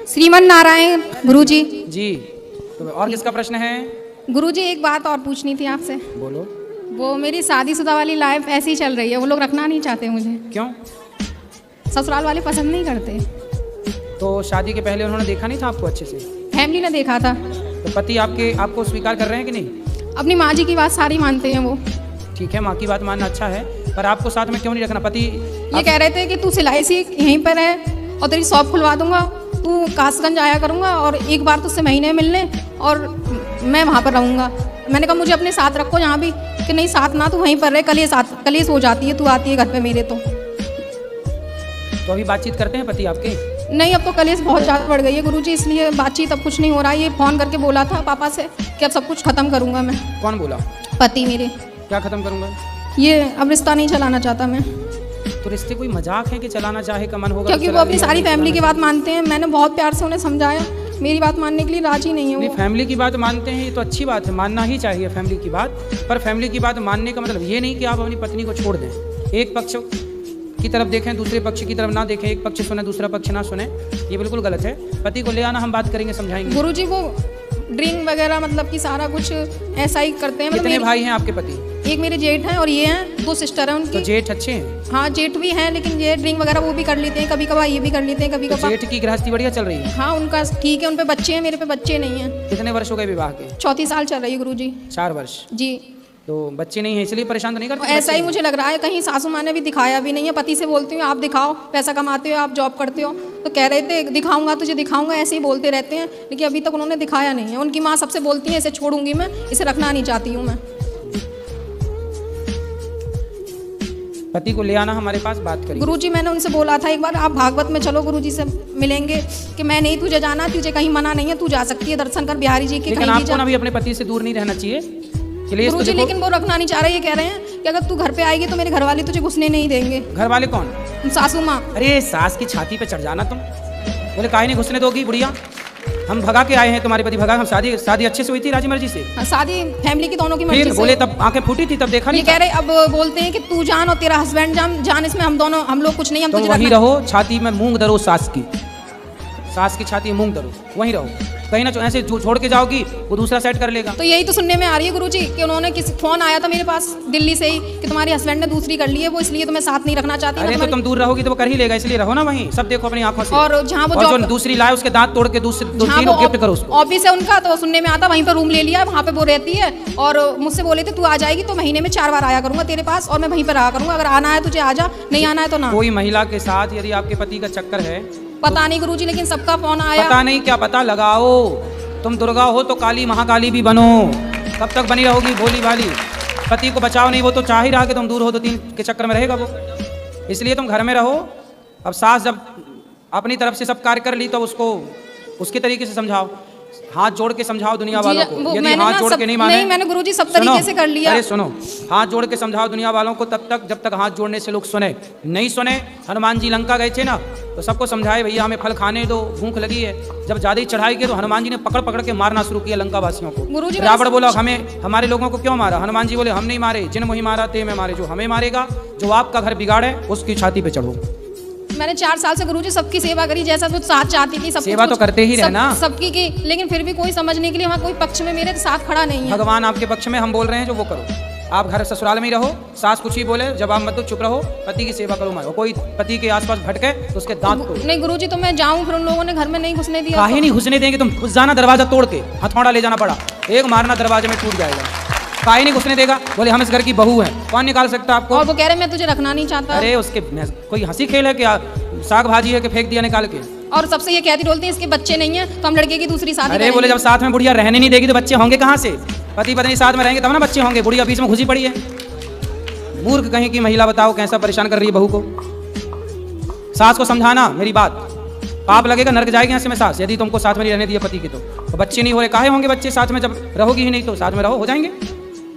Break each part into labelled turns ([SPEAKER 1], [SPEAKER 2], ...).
[SPEAKER 1] श्रीमन नारायण गुरुजी।
[SPEAKER 2] जी, तो और किसका प्रश्न है?
[SPEAKER 1] गुरुजी एक बात और पूछनी थी आपसे।
[SPEAKER 2] बोलो।
[SPEAKER 1] वो मेरी शादीशुदा वाली लाइफ ऐसी चल रही है, वो लोग रखना नहीं चाहते मुझे।
[SPEAKER 2] क्यों?
[SPEAKER 1] ससुराल वाले पसंद नहीं करते।
[SPEAKER 2] तो शादी के पहले उन्होंने देखा नहीं था आपको अच्छे से?
[SPEAKER 1] फैमिली ने देखा था।
[SPEAKER 2] तो पति आपको स्वीकार कर रहे हैं कि नहीं?
[SPEAKER 1] अपनी माँ जी की बात सारी मानते हैं वो।
[SPEAKER 2] ठीक है, माँ की बात मानना अच्छा है, पर आपको साथ में क्यों नहीं रखना? पति
[SPEAKER 1] ये कह रहे थे कि तू सिलाई सीख, यहीं पर है और तेरी शॉप खुलवा दूंगा, तू कासगंज आया करूंगा और एक बार तुझसे महीने मिलने और मैं वहाँ पर रहूँगा। मैंने कहा मुझे अपने साथ रखो यहाँ भी, कि नहीं साथ ना, तू वहीं पर रहे, कल सो जाती है, तू आती है घर पे मेरे।
[SPEAKER 2] तो अभी बातचीत करते हैं पति आपके?
[SPEAKER 1] नहीं, अब तो कलेश बहुत ज़्यादा बढ़ गई है गुरुजी, इसलिए बातचीत अब कुछ नहीं हो रहा है। ये फ़ोन करके बोला था पापा से कि अब सब कुछ ख़त्म करूँगा मैं।
[SPEAKER 2] कौन बोला?
[SPEAKER 1] पति मेरे।
[SPEAKER 2] क्या ख़त्म करूँगा?
[SPEAKER 1] ये अब रिश्ता नहीं चलाना चाहता मैं।
[SPEAKER 2] तो रिश्ते कोई मजाक है कि चलाना चाहे का मन होगा?
[SPEAKER 1] क्योंकि वो अपनी सारी फैमिली की बात मानते हैं। मैंने बहुत प्यार से उन्हें समझाया, मेरी बात मानने के लिए राजी नहीं है वो।
[SPEAKER 2] नहीं, फैमिली की बात मानते हैं ये तो अच्छी बात है, मानना ही चाहिए फैमिली की बात। पर फैमिली की बात मानने का मतलब ये नहीं कि आप अपनी पत्नी को छोड़ दें। एक पक्ष की तरफ देखें, दूसरे पक्ष की तरफ ना देखें, एक पक्ष सुने दूसरा पक्ष ना सुने, ये बिल्कुल गलत है। पति को ले आना, हम बात करेंगे, समझाएंगे।
[SPEAKER 1] गुरुजी वो ड्रिंक वगैरह मतलब कि सारा कुछ ऐसा ही करते हैं।
[SPEAKER 2] कितने भाई हैं आपके पति?
[SPEAKER 1] एक मेरे जेठ हैं और ये हैं, 2 सिस्टर हैं उनकी।
[SPEAKER 2] तो जेठ अच्छे हैं?
[SPEAKER 1] हाँ, जेठ भी हैं, लेकिन ये ड्रिंक वगैरह वो भी कर लेते हैं, कभी कभार ये भी कर लेते हैं, कभी
[SPEAKER 2] तो
[SPEAKER 1] कभार।
[SPEAKER 2] जेठ की गृहस्थी बढ़िया चल रही है?
[SPEAKER 1] हाँ, उनका ठीक है, उन पे बच्चे हैं, मेरे पे बच्चे नहीं हैं।
[SPEAKER 2] कितने वर्ष हो गए विवाह के?
[SPEAKER 1] 34 साल चल रही है गुरुजी।
[SPEAKER 2] 4 वर्ष।
[SPEAKER 1] जी।
[SPEAKER 2] तो बच्चे नहीं है इसलिए परेशान तो नहीं करते?
[SPEAKER 1] ऐसा ही मुझे लग रहा है, कहीं सासू माँ ने भी दिखाया भी नहीं है। पति से बोलती हूँ आप दिखाओ, पैसा कमाते हो, आप जॉब करते हो, तो कह रहे थे दिखाऊंगा तुझे दिखाऊंगा, ऐसे ही बोलते रहते हैं, लेकिन अभी तक उन्होंने दिखाया नहीं है। उनकी माँ सबसे बोलती है इसे छोड़ूंगी मैं, इसे रखना नहीं चाहती हूँ मैं।
[SPEAKER 2] पति को ले आना हमारे पास, बात करिए।
[SPEAKER 1] गुरुजी मैंने उनसे बोला था एक बार, आप भागवत में चलो गुरुजी से मिलेंगे, कि मैं नहीं तुझे जाना, तुझे कहीं मना नहीं है, तू जा सकती है दर्शन कर बिहारी जी के।
[SPEAKER 2] लेकिन आपको ना भी अपने पति से दूर नहीं रहना चाहिए
[SPEAKER 1] गुरुजी, लेकिन वो रखना नहीं चाह रहे। ये कह रहे हैं कि अगर तू घर पे आएगी तो मेरे घर वाले तुझे घुसने नहीं देंगे।
[SPEAKER 2] घर वाले कौन?
[SPEAKER 1] सासू माँ।
[SPEAKER 2] अरे सास की छाती पे चढ़ जाना तुम, बोले काहे नहीं घुसने दोगी बुढ़िया? हम भगा के आए हैं, तुम्हारे पति भगा। हम शादी अच्छे से हुई थी राजी मर्जी से?
[SPEAKER 1] शादी फैमिली की दोनों की मर्जी से।
[SPEAKER 2] बोले तब आंखें फूटी थी, तब देखा नहीं?
[SPEAKER 1] ये कह रहे अब बोलते हैं कि तू जान और तेरा हस्बैंड जान, इसमें हम लोग कुछ नहीं, हम
[SPEAKER 2] तुम
[SPEAKER 1] तुझे
[SPEAKER 2] वहीं रहो, छाती में मूंग धरो, सास की छाती में मूंग धरो, वहीं रहो। कहीं ना ऐसे छोड़ के जाओगी वो दूसरा सेट कर लेगा।
[SPEAKER 1] तो यही तो सुनने में आ रही है गुरुजी कि उन्होंने किसी फोन आया था मेरे पास दिल्ली से ही कि तुम्हारे हस्बैंड ने दूसरी कर ली है, वो इसलिए तुम्हें साथ नहीं रखना चाहती।
[SPEAKER 2] अरे तो तुम दूर रहोगी तो वो कर ही लेगा, इसलिए रहो ना वहीं, सब देखो अपनी आंखों से।
[SPEAKER 1] और जहाँ वो
[SPEAKER 2] जो दूसरी लाए उसके दांत तोड़ के तीन गिफ्ट करो उसको।
[SPEAKER 1] ऑफिस है उनका, तो सुनने में आता वहीं पर रूम ले लिया, वहाँ पे वो रहती है। और मुझसे बोले थे तू आ जाएगी तो महीने में 4 बार आया करूंगा तेरे पास, और मैं वहीं पर रहा करूंगा, अगर आना है तुझे आ जा, नहीं आना है तो ना।
[SPEAKER 2] कोई महिला के साथ यदि आपके पति का चक्कर है?
[SPEAKER 1] पता नहीं गुरुजी, लेकिन सबका फोन आया।
[SPEAKER 2] पता नहीं क्या पता लगाओ, तुम दुर्गा हो तो काली महाकाली भी बनो। कब तक बनी रहोगी भोली भाली? पति को बचाओ नहीं, वो तो चाह ही रहा कि तुम दूर हो, तो 3 के चक्कर में रहेगा वो, इसलिए तुम घर में रहो। अब सास जब अपनी तरफ से सब कार्य कर ली तो उसको उसके तरीके से समझाओ, हाथ जोड़ के समझाओ दुनिया वालों को। यदि हाथ जोड़ के नहीं माने,
[SPEAKER 1] नहीं मैंने गुरुजी सब तरीके से कर लिया।
[SPEAKER 2] अरे सुनो, हाथ जोड़ के समझाओ दुनिया वालों को तब तक जब तक हाथ जोड़ने से लोग सुने। नहीं सुने, हनुमान जी लंका गए थे ना, तो सबको समझाए भैया हमें फल खाने दो, भूख लगी है। जब ज्यादा चढ़ाई की तो हनुमान जी ने पकड़ पकड़ के मारना शुरू किया लंका वासियों को। रावण बोला हमें हमारे लोगों को क्यों मारा? हनुमान जी बोले हम नहीं मारे, जिन मुही मारा ते में मारे, जो हमें मारेगा, जो आपका घर बिगाड़े उसकी छाती पे चढ़ो।
[SPEAKER 1] मैंने 4 साल से गुरुजी सबकी सेवा करी, जैसा कुछ साथ चाहती थी, सब
[SPEAKER 2] सेवा तो करते ही रहना
[SPEAKER 1] सबकी की, लेकिन फिर भी कोई समझने के लिए वहाँ कोई पक्ष में मेरे साथ खड़ा नहीं है।
[SPEAKER 2] भगवान आपके पक्ष में, हम बोल रहे हैं जो वो करो। आप घर ससुराल में ही रहो, सास कुछ ही बोले जवाब मत दो, चुप रहो, पति की सेवा करो। मारो कोई पति के आसपास भटके तो उसके दांत तोड़ो।
[SPEAKER 1] नहीं गुरुजी, तो मैं जाऊँ, फिर उन लोगों ने घर में नहीं घुसने दिया।
[SPEAKER 2] काहे नहीं घुसने देंगे? तुम घुस जाना दरवाजा तोड़ के, हथौड़ा ले जाना पड़ा, एक मारना दरवाजे में टूट जाएगा। काहे नहीं घुसने देगा? बोले हम इस घर की बहू हैं, कौन निकाल सकता आपको?
[SPEAKER 1] और वो कह रहे मैं तुझे रखना नहीं चाहता।
[SPEAKER 2] अरे उसके कोई हंसी खेल है क्या? साग भाजी है कि फेंक दिया निकाल के?
[SPEAKER 1] और सबसे ये कहती बोलती है इसके बच्चे नहीं है तो हम लड़के की दूसरी शादी
[SPEAKER 2] अरे बोले जब साथ में बुढ़िया रहने नहीं देगी तो बच्चे होंगे कहाँ से? पति पत्नी साथ में रहेंगे तब ना बच्चे होंगे। बुढ़िया बीच में घुसी पड़ी है। मूर्ख कहीं की महिला, बताओ कैसा परेशान कर रही है बहू को। सास को समझाना मेरी बात, पाप लगेगा, नरक जाएगी यहाँ से में सास, यदि तुमको साथ में नहीं रहने दिया पति के। तो बच्चे नहीं हो रहे, काहे होंगे बच्चे? साथ में जब रहोगी ही नहीं तो साथ में रहो, हो जाएंगे।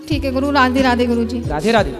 [SPEAKER 1] ठीक है गुरु, राधे राधे गुरुजी।
[SPEAKER 2] राधे राधे।